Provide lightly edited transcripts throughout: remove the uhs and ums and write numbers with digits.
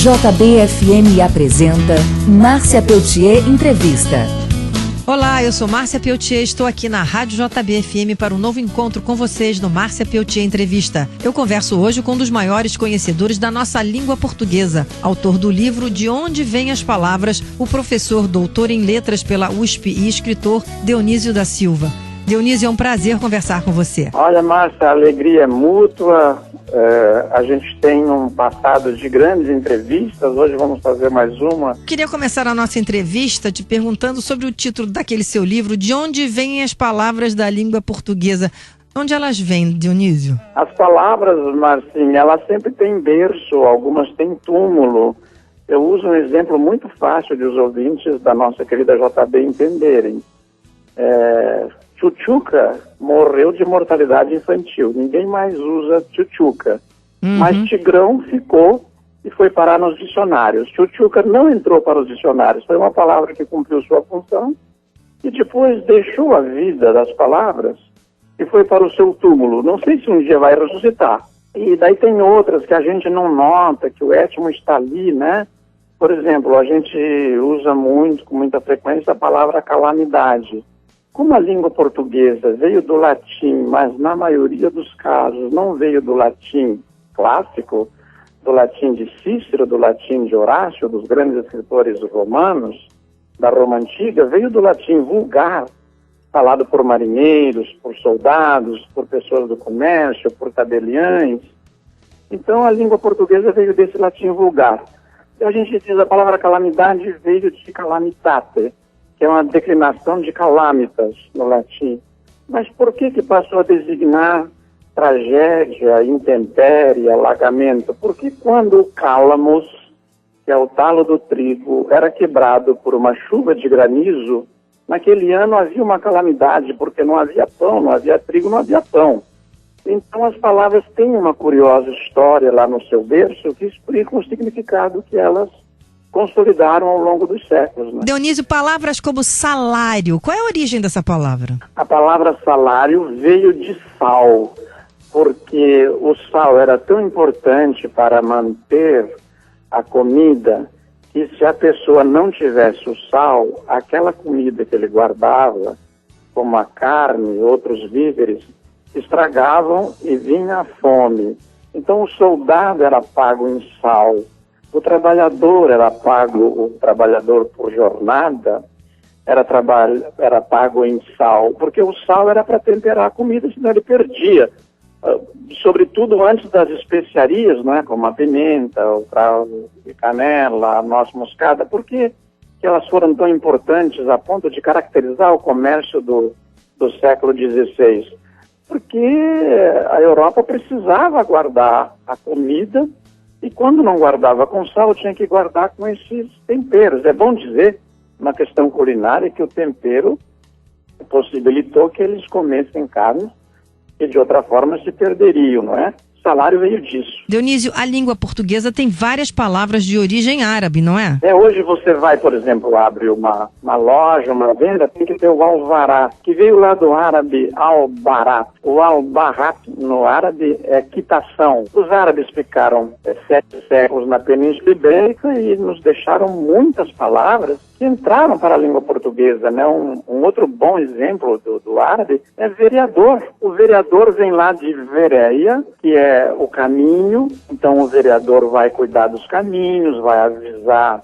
JBFM apresenta Márcia Peltier Entrevista. Olá, eu sou Márcia Peltier, estou aqui na Rádio JBFM para um novo encontro com vocês no Márcia Peltier Entrevista. Eu converso hoje com um dos maiores conhecedores da nossa língua portuguesa, autor do livro De Onde Vêm as Palavras, o professor doutor em letras pela USP e escritor Dionísio da Silva. Dionísio, é um prazer conversar com você. Olha, Márcia, a alegria é mútua. A gente tem um passado de grandes entrevistas, hoje vamos fazer mais uma. Queria começar a nossa entrevista te perguntando sobre o título daquele seu livro, De Onde Vêm as Palavras da Língua Portuguesa. Onde elas vêm, Dionísio? As palavras, Marcinha, elas sempre têm berço, algumas têm túmulo. Eu uso um exemplo muito fácil de os ouvintes da nossa querida JB entenderem. Tchutchuca morreu de mortalidade infantil. Ninguém mais usa tchutchuca. Mas Tigrão ficou e foi parar nos dicionários. Tchutchuca não entrou para os dicionários. Foi uma palavra que cumpriu sua função e depois deixou a vida das palavras e foi para o seu túmulo. Não sei se um dia vai ressuscitar. E daí tem outras que a gente não nota, que o étimo está ali, né? Por exemplo, a gente usa muito, com muita frequência, a palavra calamidade. Como a língua portuguesa veio do latim, mas na maioria dos casos não veio do latim clássico, do latim de Cícero, do latim de Horácio, dos grandes escritores romanos, da Roma Antiga, veio do latim vulgar, falado por marinheiros, por soldados, por pessoas do comércio, por tabeliães. Então a língua portuguesa veio desse latim vulgar. E a gente diz a palavra calamidade veio de calamitate, que é uma declinação de calamitas no latim. Mas por que passou a designar tragédia, intempérie, alagamento? Porque quando o cálamos, que é o talo do trigo, era quebrado por uma chuva de granizo, naquele ano havia uma calamidade, porque não havia pão, não havia trigo, não havia pão. Então as palavras têm uma curiosa história lá no seu berço que explica o significado que elas consolidaram ao longo dos séculos, né? Dionísio, palavras como salário, qual é a origem dessa palavra? A palavra salário veio de sal, porque o sal era tão importante para manter a comida que se a pessoa não tivesse o sal, aquela comida que ele guardava, como a carne e outros víveres, estragavam e vinha a fome. Então o soldado era pago em sal. O trabalhador era pago, o trabalhador por jornada era pago em sal, porque o sal era para temperar a comida, senão ele perdia. Sobretudo antes das especiarias, né, como a pimenta, o cravo de canela, a noz moscada. Por que elas foram tão importantes a ponto de caracterizar o comércio do século XVI? Porque a Europa precisava guardar a comida e quando não guardava com sal, tinha que guardar com esses temperos. É bom dizer, uma questão culinária, que o tempero possibilitou que eles comessem carne que de outra forma se perderiam, não é? O salário veio disso. Dionísio, a língua portuguesa tem várias palavras de origem árabe, não é? Hoje você vai, por exemplo, abre uma loja, uma venda, tem que ter o alvará, que veio lá do árabe al-barat. O al-barat no árabe é quitação. Os árabes ficaram 7 séculos na Península Ibérica e nos deixaram muitas palavras que entraram para a língua portuguesa, né? Um outro bom exemplo do árabe é vereador. O vereador vem lá de vereia, que é o caminho. Então o vereador vai cuidar dos caminhos, vai avisar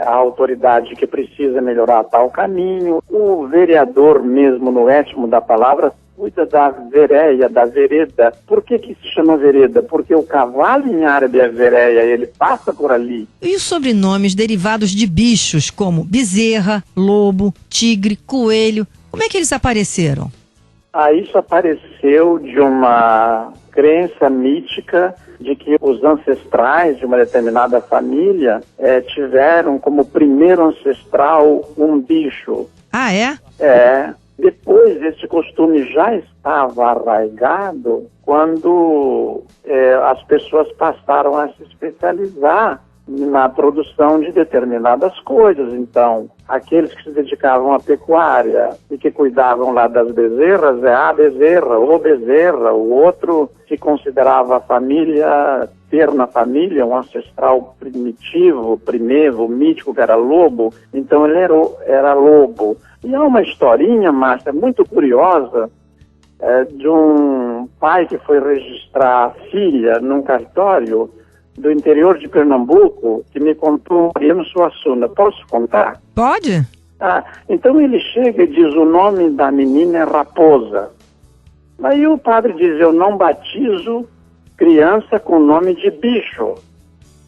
a autoridade que precisa melhorar tal caminho. O vereador mesmo, no étimo da palavra, cuida da vereia, da vereda. Por que se chama vereda? Porque o cavalo em árabe é vereia, ele passa por ali. E os sobrenomes derivados de bichos, como bezerra, lobo, tigre, coelho, como é que eles apareceram? Isso apareceu de uma crença mítica de que os ancestrais de uma determinada família tiveram como primeiro ancestral um bicho. Ah, é? Depois, esse costume já estava arraigado quando as pessoas passaram a se especializar na produção de determinadas coisas. Então, aqueles que se dedicavam à pecuária e que cuidavam lá das bezerras, a bezerra, o bezerra. O outro se considerava a família ter na família um ancestral primitivo, primevo, mítico, que era lobo, então ele era lobo. E há uma historinha, Márcia, muito curiosa, de um pai que foi registrar a filha num cartório do interior de Pernambuco, que me contou Mariano Suassuna. Posso contar? Pode? Então ele chega e diz: o nome da menina é Raposa. Aí o padre diz: eu não batizo criança com nome de bicho.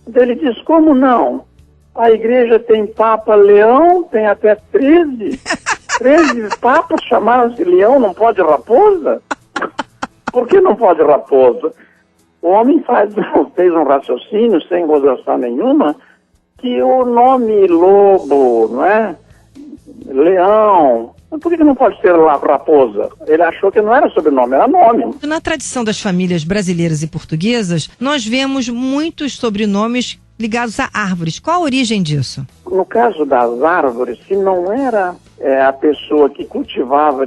Então ele diz: como não? A igreja tem Papa Leão, tem até 13 papas chamaram-se Leão, não pode Raposa? Por que não pode Raposa? O homem fez um raciocínio sem gozação nenhuma, que o nome lobo, não é? Leão, por que não pode ser Raposa? Ele achou que não era sobrenome, era nome. Na tradição das famílias brasileiras e portuguesas, nós vemos muitos sobrenomes ligados a árvores. Qual a origem disso? No caso das árvores, se não era a pessoa que cultivava,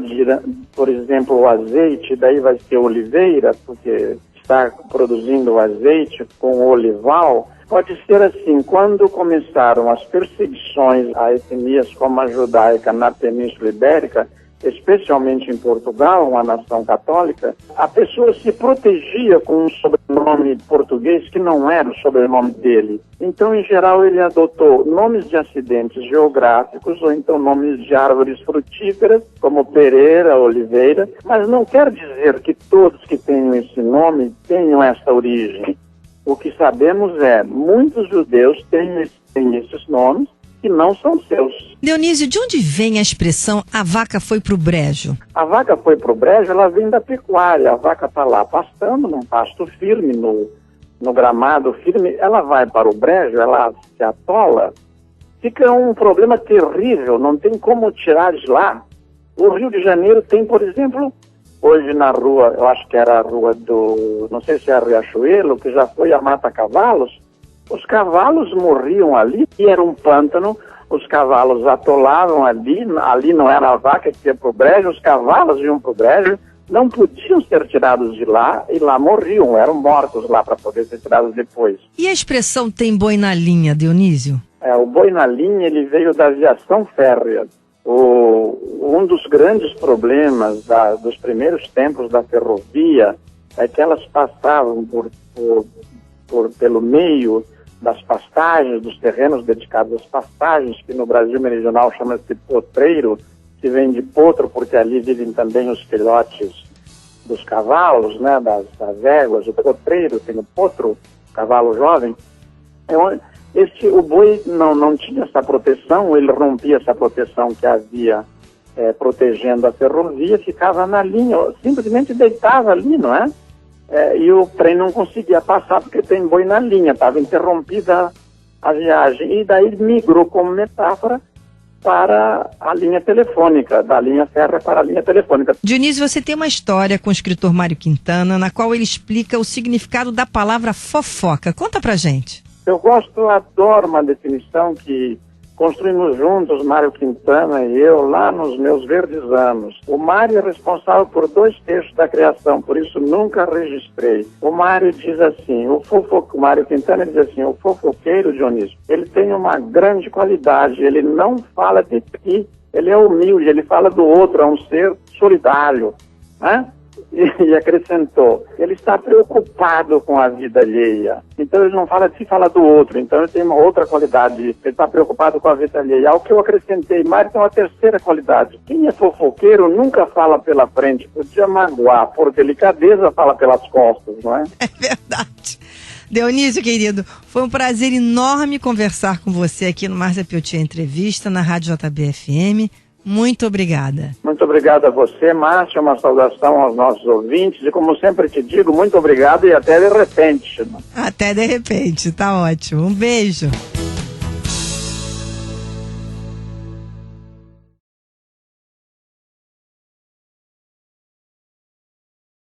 por exemplo, o azeite, daí vai ser oliveira, porque está produzindo o azeite com o olival. Pode ser assim, quando começaram as perseguições a etnias como a judaica na Península Ibérica, especialmente em Portugal, uma nação católica, a pessoa se protegia com um sobrenome português que não era o sobrenome dele. Então, em geral, ele adotou nomes de acidentes geográficos ou então nomes de árvores frutíferas, como Pereira, Oliveira, mas não quer dizer que todos que tenham esse nome tenham essa origem. O que sabemos muitos judeus têm esses nomes que não são seus. Dionísio, de onde vem a expressão "a vaca foi pro brejo"? A vaca foi pro brejo, ela vem da pecuária. A vaca está lá pastando num pasto firme, no gramado firme, ela vai para o brejo, ela se atola. Fica um problema terrível, não tem como tirar de lá. O Rio de Janeiro tem, por exemplo, hoje na rua, eu acho que era a rua não sei se é a Riachuelo, que já foi a Mata Cavalos, os cavalos morriam ali, e era um pântano, os cavalos atolavam ali não era a vaca que ia para o brejo, os cavalos iam para o brejo, não podiam ser tirados de lá, e lá morriam, eram mortos lá para poder ser tirados depois. E a expressão "tem boi na linha", Dionísio? O boi na linha, ele veio da aviação férrea. Um dos grandes problemas dos primeiros tempos da ferrovia é que elas passavam pelo meio das pastagens, dos terrenos dedicados às pastagens, que no Brasil meridional chama-se potreiro, que vem de potro, porque ali vivem também os filhotes dos cavalos, né, das éguas, o potreiro, tem o potro, cavalo jovem. O boi não tinha essa proteção, ele rompia essa proteção que havia protegendo a ferrovia, ficava na linha, simplesmente deitava ali, não é? E o trem não conseguia passar porque tem boi na linha, estava interrompida a viagem. E daí migrou como metáfora para a linha telefônica, da linha férrea para a linha telefônica. Dionísio, você tem uma história com o escritor Mário Quintana, na qual ele explica o significado da palavra fofoca. Conta pra gente. Eu adoro uma definição que construímos juntos, Mário Quintana e eu, lá nos meus verdes anos. O Mário é responsável por 2/3 da criação, por isso nunca registrei. O Mário diz assim, o Mário Quintana diz assim: o fofoqueiro, Dionísio, ele tem uma grande qualidade, ele não fala de si, ele é humilde, ele fala do outro, é um ser solidário, né? E acrescentou, ele está preocupado com a vida alheia. Então ele não fala de si, fala do outro. Então ele tem uma outra qualidade, ele está preocupado com a vida alheia. Ao que eu acrescentei, Mário tem uma terceira qualidade. Quem é fofoqueiro nunca fala pela frente, podia magoar, por delicadeza fala pelas costas, não é? É verdade. Dionísio, querido, foi um prazer enorme conversar com você aqui no Márcia Peltier Entrevista, na Rádio JB-FM. Muito obrigada. Muito obrigado a você, Márcia, uma saudação aos nossos ouvintes e, como sempre te digo, muito obrigado e até de repente. Até de repente, tá ótimo. Um beijo.